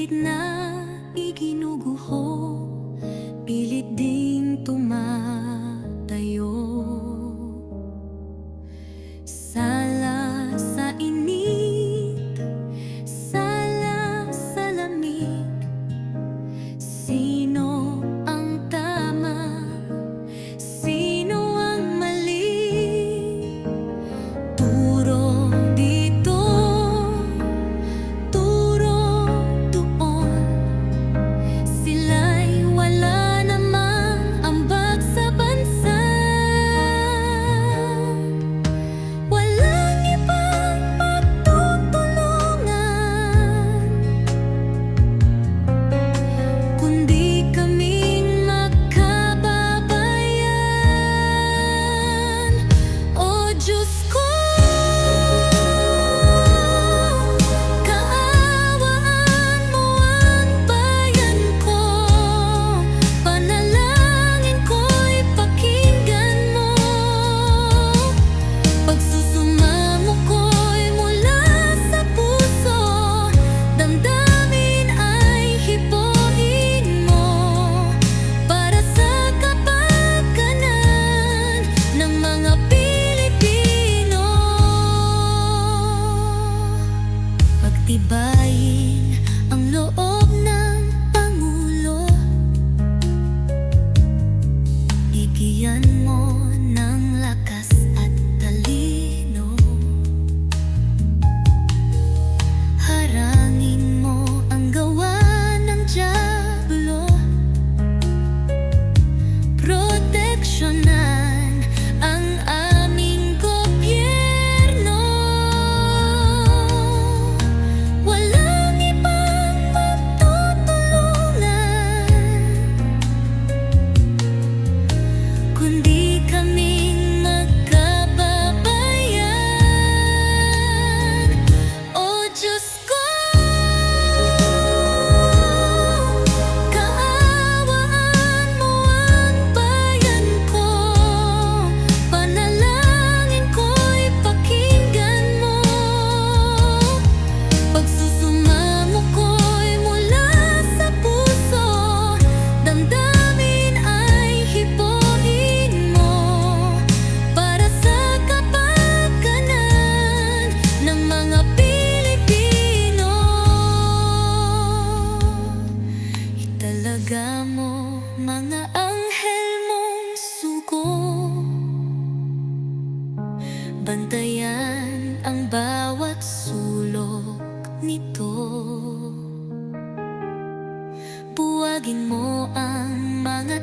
pilit na iginuguho, pilit ding tumatayo. Sala sa init, sala sa lamig. Sino ang tama? Sino ang mali? Turo dito, turo doon. Sila'y wala namang ambag sa bansa. Walang ibang magtutulungan kundi kaming magkababayan. O Diyos ko, kaawaan mo ang bayan ko. Panalangin ko'y pakinggan mo. Pagsusumamo ko'y mula sa puso. Damdamin ay hipuin mo para sa kapakanan ng mga Pilipino. Pagtibayin ang loob ng Pangulo. Bigyan mo ng lakas at talino. Harangin mo ang gawa ng dyablo. Proteksyonan ang aming gobyerno. Walang ibang magtutulungan kundi kaming magkababayan. O Diyos ko, kaawaan mo ang bayan ko. Panalangin ko'y pakinggan mo. Pagsusumamo ko'y mula sa puso. Damdamin ay hipuin mo para sa kapakanan ng mga Pilipino. Italaga mo mga anghel mong sugo. Bantayan ang bawat sulok nito. Buwagin mo ang mga